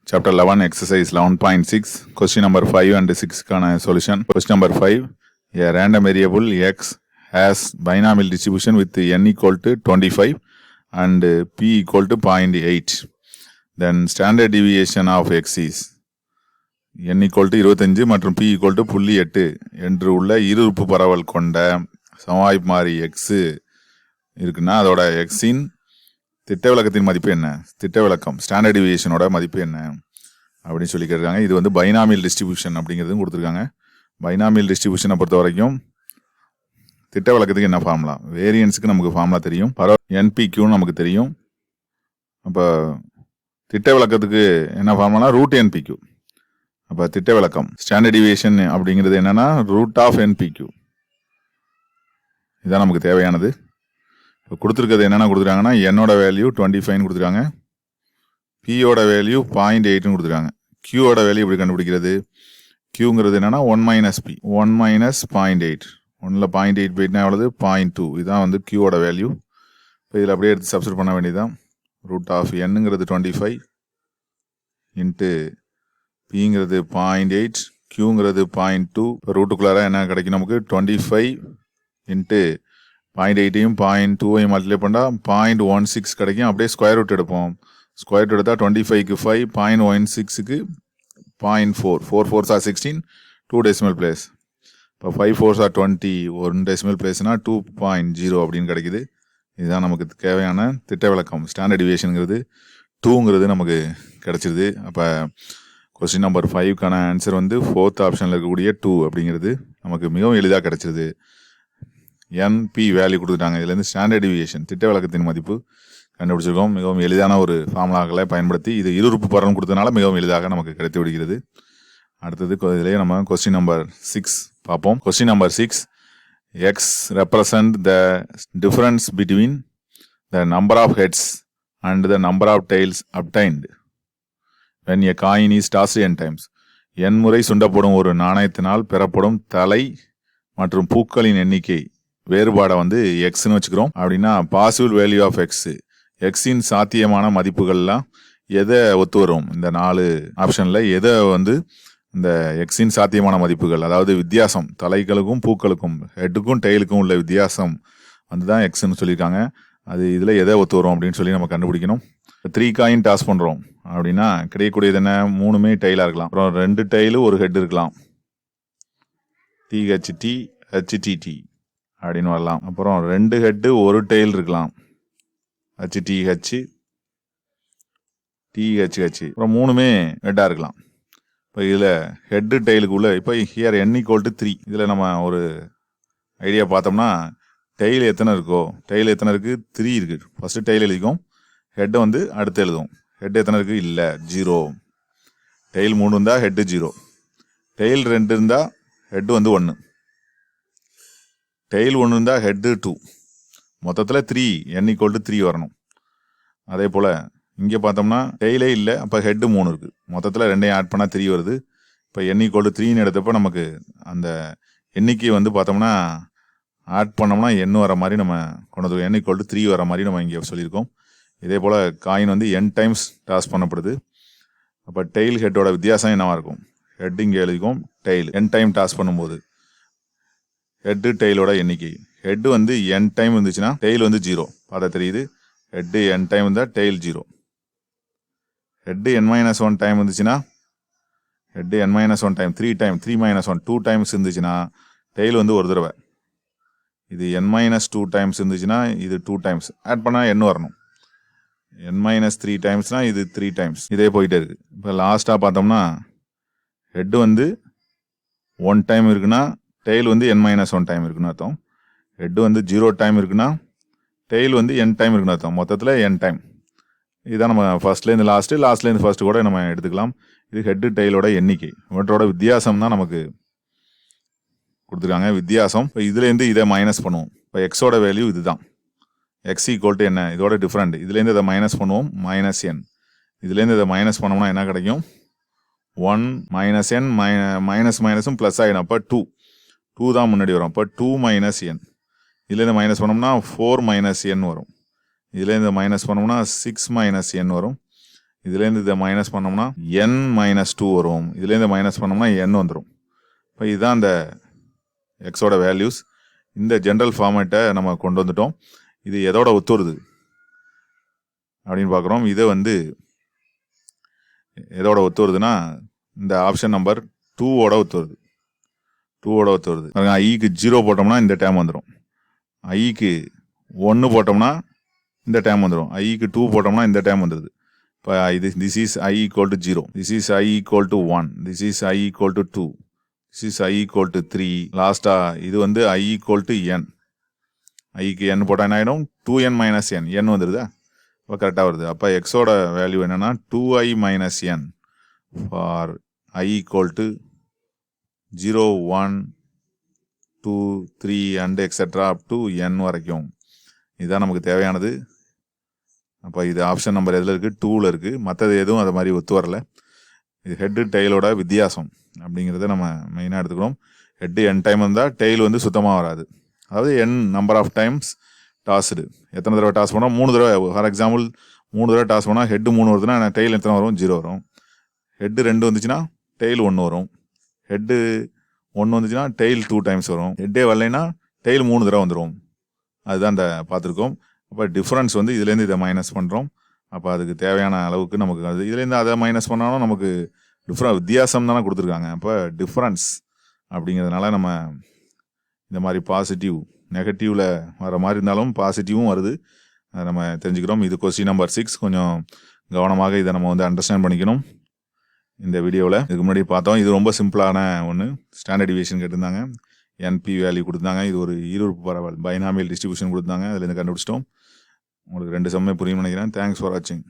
Chapter 11, exercise 11.6, question number 5 and 6 kana solution. Question number 5, a random variable x has binomial distribution with n equal to 25 and p equal to 0.8. Then standard deviation of x is n equal to 25 மற்றும் p equal to 0.8 என்று உள்ள இருஉறுப்பு பரவல் கொண்ட சமவாய்ப்பு மாறி x இருக்குன்னா அதோட x இன் திட்ட விலக்கத்தின் மதிப்பு என்ன, திட்ட விலக்கம் ஸ்டாண்டர்ட் டிவியேஷனோட மதிப்பு என்ன அப்படின்னு சொல்லி கேட்டிருக்காங்க. இது வந்து பைனாமியல் டிஸ்ட்ரிபியூஷன் அப்படிங்கிறதும் கொடுத்துருக்காங்க. பைனாமியல் டிஸ்ட்ரிபியூஷனை பொறுத்த வரைக்கும் திட்ட விலக்கத்துக்கு என்ன ஃபார்முலா, வேரியன்ஸுக்கு நமக்கு ஃபார்முலா தெரியும், என்பிக்யூன்னு நமக்கு தெரியும். அப்போ திட்ட விலக்கத்துக்கு என்ன ஃபார்முலா, ரூட் என்பிக்யூ. அப்போ திட்ட விலக்கம் ஸ்டாண்டர்ட் டிவியேஷன் அப்படிங்கிறது என்னன்னா ரூட் ஆஃப் என்பிக்யூ. இதுதான் நமக்கு தேவையானது. இப்போ கொடுத்துருக்கிறது என்னென்ன கொடுத்துருக்காங்கன்னா என்னோட வேல்யூ 25 கொடுத்துருக்காங்க, பியோட வேல்யூ 0.8 கொடுத்துருக்காங்க. கியூவோட வேல்யூ எப்படி கண்டுபிடிக்கிறது, கியூங்கிறது என்னன்னா 1 மைனஸ் பி, 1 மைனஸ் 0.8, 1ல் 0.8 போயிட்டுனா எவ்வளவு 0.2, இதுதான் வந்து கியூவோட வேல்யூ. இப்போ இதில் அப்படியே எடுத்து சப்ஸ்டிட் பண்ண வேண்டியதுதான். ரூட் ஆஃப் என்னங்கிறது 25 இன்ட்டு பிங்கிறது 0.8, கியூங்கிறது 0.2. இப்போ ரூட்டுக்குள்ளார என்ன கிடைக்கும் நமக்கு 25 இன்ட்டு 0.8ஐயும் 0.2ஐயும் மல்டிப்ளை பண்ணால் 0.16 கிடைக்கும். அப்படியே ஸ்கொயர் ரூட் எடுப்போம். ஸ்கொயர் ரூட் எடுத்தால் 25க்கு 5, 0.16க்கு 0.4, 4 4s are 16, 2 டெசிமல் பிளேஸ். இப்போ 5 4s are 20, 1 டெசிமல் பிளேஸ்னா 2.0 அப்படின்னு கிடைக்குது. இதுதான் நமக்கு தேவையான திட்ட விலக்கம். ஸ்டாண்டர்ட் டிவியேஷனுங்கிறது 2ங்கிறது நமக்கு கிடைச்சிருது. அப்போ கொஸ்டின் நம்பர் 5க்கான ஆன்சர் வந்து 4th ஆப்ஷனில் இருக்கக்கூடிய 2 அப்படிங்கிறது நமக்கு மிகவும் எளிதாக கிடைச்சிருது. என்பி வேல்யூ கொடுத்துட்டாங்க. இதுலேருந்து ஸ்டாண்டர்ட் டிவியேஷன் திட்ட விலக்கத்தின் மதிப்பு கண்டுபிடிச்சிருக்கோம். மிகவும் எளிதான ஒரு ஃபார்முலாக்களை பயன்படுத்தி இது இருஉறுப்பு பரவல் கொடுத்தனால மிகவும் எளிதாக நமக்கு கிடைத்து விடுகிறது. அடுத்தது இதிலேயே நம்ம கொஸ்டின் நம்பர் 6 பார்ப்போம். Question number 6, x represent the difference between the number of heads and the number of tails obtained when a coin is tossed n times. n முறை சுண்டப்படும் ஒரு நாணயத்தினால் பெறப்படும் தலை மற்றும் பூக்களின் எண்ணிக்கை வேறுபாடை வந்து எக்ஸ்ன்னு வச்சுக்கிறோம். அப்படின்னா பாசிபிள் வேல்யூ ஆஃப் எக்ஸ், எக்ஸின் சாத்தியமான மதிப்புகள்லாம் எதை ஒத்து வரும், இந்த 4 ஆப்ஷனில் எதை வந்து இந்த எக்ஸின் சாத்தியமான மதிப்புகள், அதாவது வித்தியாசம் தலைகளுக்கும் பூக்களுக்கும் ஹெட்டுக்கும் டெய்லுக்கும் உள்ள வித்தியாசம் வந்து தான் எக்ஸ்ன்னு சொல்லியிருக்காங்க. அது இதில் எதை ஒத்து வரும் அப்படின்னு சொல்லி நம்ம கண்டுபிடிக்கணும். 3 காயின் டாஸ் பண்ணுறோம் அப்படின்னா கிடைக்கக்கூடியது என்ன, 3மே டெய்லாக இருக்கலாம், அப்புறம் 2 டெய்லு ஒரு ஹெட் இருக்கலாம், டிஹெச்டி ஹெச்டிடி அப்படின்னு வரலாம், அப்புறம் 2 ஹெட்டு ஒரு டெய்ல் இருக்கலாம், ஹெச்டிஹெச் டிஹெச்ஹெச், அப்புறம் 3மே ஹெட்டாக இருக்கலாம். இப்போ இதில் ஹெட்டு டெய்லுக்குள்ள இப்போ ஹியர் n = 3. இதில் நம்ம ஒரு ஐடியா பார்த்தோம்னா டெய்ல் எத்தனை இருக்கோ, டெய்ல் எத்தனை இருக்குது, 3 இருக்குது. ஃபஸ்ட்டு டெய்ல் எழுதிக்கும், ஹெட்டை வந்து அடுத்து எழுதும். ஹெட் எத்தனை இருக்குது, இல்லை 0. டெய்ல் 3 இருந்தால் ஹெட்டு 0, டெய்ல் 2 இருந்தால் ஹெட்டு வந்து 1, டெய்ல் 1 இருந்தால் ஹெட்டு 2, மொத்தத்தில் 3, n = 3 வரணும். அதே போல் இங்கே பார்த்தோம்னா டெய்லே இல்லை, அப்போ ஹெட்டு 3 இருக்குது, மொத்தத்தில் 2ஐயும் ஆட் பண்ணால் 3 வருது. இப்போ n = 3ன்னு எடுத்தப்போ நமக்கு அந்த எண்ணிக்கை வந்து பார்த்தோம்னா ஆட் பண்ணோம்னா n வர மாதிரி நம்ம கொண்டு வந்துருக்கோம், n = 3 வர மாதிரி நம்ம இங்கே சொல்லியிருக்கோம். இதே போல் காயின் வந்து n டைம்ஸ் டாஸ் பண்ணப்படுது. அப்போ டெய்ல் ஹெட்டோட வித்தியாசம் என்னவாக இருக்கும், ஹெட் இங்கே எழுதிக்கும், டெய்ல் n டைம் டாஸ் பண்ணும்போது ஹெட்டு டெய்லோட எண்ணிக்கை, ஹெட்டு வந்து n டைம் இருந்துச்சுன்னா டெய்ல் வந்து 0, பார்த்தா தெரியுது. ஹெட்டு n டைம் இருந்தால் டெய்ல் 0, ஹெட்டு n-1 டைம் இருந்துச்சுன்னா head n-1 time 3 time 3-1 2 times இருந்துச்சுன்னா டெய்ல் வந்து ஒரு தடவை. இது n-2 டைம்ஸ் இருந்துச்சுன்னா இது 2 டைம்ஸ் ஆட் பண்ணால் n வரணும். n-3 டைம்ஸ்னா இது 3 டைம்ஸ், இதே போயிட்டே இருக்குது. இப்போ லாஸ்ட்டாக பார்த்தோம்னா ஹெட்டு வந்து 1 டைம் இருக்குன்னா டெய்ல் வந்து n-1 டைம் இருக்குன்னு அர்த்தம். ஹெட்டு வந்து 0 டைம் இருக்குன்னா டெய்ல் வந்து n டைம் இருக்குன்னு அர்த்தம். மொத்தத்தில் n டைம். இதுதான் நம்ம ஃபர்ஸ்ட்லேருந்து லாஸ்ட்லேருந்து ஃபர்ஸ்ட் கூட நம்ம எடுத்துக்கலாம். இது ஹெட்டு டெய்லோட எண்ணிக்கை, இவற்றோட வித்தியாசம் தான் நமக்கு கொடுத்துருக்காங்க, வித்தியாசம். இப்போ இதுலேருந்து இதை மைனஸ் பண்ணுவோம். இப்போ எக்ஸோட வேல்யூ இதுதான், எக்ஸ் = என்ன, இதோட டிஃப்ரெண்ட். இதுலேருந்து இதை மைனஸ் பண்ணுவோம், -n. இதுலேருந்து இதை மைனஸ் பண்ணோம்னா என்ன கிடைக்கும், 1 - n மைனஸும் ப்ளஸ் ஆகிடும். அப்போ 2 தான் முன்னாடி வரும். அப்போ 2 - n. இதுலேருந்து மைனஸ் பண்ணோம்னா 4 - n வரும். இதுலேருந்து மைனஸ் பண்ணோம்னா 6 - n வரும். இதுலேருந்து இதை மைனஸ் பண்ணோம்னா என் -2 வரும். இதுலேருந்து மைனஸ் பண்ணோம்னா என் வந்துடும். இப்போ இதுதான் அந்த எக்ஸோட வேல்யூஸ். இந்த ஜென்ரல் ஃபார்மேட்டை நம்ம கொண்டு வந்துட்டோம். இது எதோட ஒத்து வருது அப்படின்னு பார்க்குறோம். இதை வந்து எதோட ஒத்து வருதுன்னா இந்த ஆப்ஷன் நம்பர் 2ஓட ஒத்து வருது. 2ஓட ஒத்து வருது. ஐக்கு 0 போட்டோம்னா இந்த டேம் வந்துடும். ஐக்கு 1 போட்டோம்னா இந்த டேம் வந்துடும். ஐக்கு 2 போட்டோம்னா இந்த டேம் வந்துடுது. இப்போ this is I = 0, this is I = 1, this is I = 2, this is I = 3. லாஸ்ட்டாக இது வந்து I = n. ஐக்கு n போட்டால் என்ன ஆகிடும்? 2n - n. n வந்துடுதா? இப்போ கரெக்டாக வருது. அப்போ எக்ஸோட வேல்யூ என்னென்னா 2i - n for I = 0, 1, 2, 3 and etcetera up to n வரைக்கும். இதுதான் நமக்கு தேவையானது. அப்போ இது ஆப்ஷன் நம்பர் எதில் இருக்குது? 2ல் இருக்குது. மற்றது எதுவும் அது மாதிரி ஒத்து வரல. இது ஹெட்டு டெய்லோட வித்தியாசம் அப்படிங்கிறத நம்ம மெயினாக எடுத்துக்கணும். ஹெட்டு n டைம் இருந்தால் டெய்ல் வந்து சுத்தமாக வராது. அதாவது n number of times tossed. எத்தனை தடவை டாஸ் பண்ணால் 3 தடவை. ஃபார் எக்ஸாம்பிள் 3 தடவை டாஸ் பண்ணால் ஹெட்டு 3 வருதுன்னா டெய்ல் எத்தனை வரும்? 0 வரும். ஹெட்டு 2 வந்துச்சுன்னா டெய்ல் 1 வரும். ஹெட்டு 1 வந்துச்சுன்னா டெய்ல் 2 டைம்ஸ் வரும். ஹெட்டே வரலைன்னா டெய்ல் 3 தடவை வந்துடும். அதுதான் இந்த பார்த்துருக்கோம். அப்போ டிஃப்ரென்ஸ் வந்து இதுலேருந்து இதை மைனஸ் பண்ணுறோம். அப்போ அதுக்கு தேவையான அளவுக்கு நமக்கு அது இதுலேருந்து அதை மைனஸ் பண்ணாலும் நமக்கு வித்தியாசம் தானே கொடுத்துருக்காங்க. அப்போ டிஃப்ரென்ஸ் அப்படிங்கிறதுனால நம்ம இந்த மாதிரி பாசிட்டிவ் நெகட்டிவில் வர மாதிரி இருந்தாலும் பாசிட்டிவும் வருது. அதை நம்ம தெரிஞ்சுக்கிறோம். இது கொஸ்டின் நம்பர் 6. கொஞ்சம் கவனமாக இதை நம்ம வந்து அண்டர்ஸ்டாண்ட் பண்ணிக்கணும். இந்த வீடியோவில் இதுக்கு முன்னாடி பார்த்தோம். இது ரொம்ப சிம்பிளான ஒன்று. ஸ்டாண்டர்ட் டிவியேஷன் கேட்டிருந்தாங்க. NP வேல்யூ கொடுத்தாங்க. இது ஒரு ஈருறுப்பு பரவல் பைனாமியல் டிஸ்ட்ரிபியூஷன் கொடுத்தாங்க. அதில் இருந்து கண்டுபிடிச்சிட்டோம். உங்களுக்கு 2 சம்மே புரியும் நினைக்கிறேன். தேங்க்ஸ் ஃபார் வாட்சிங்.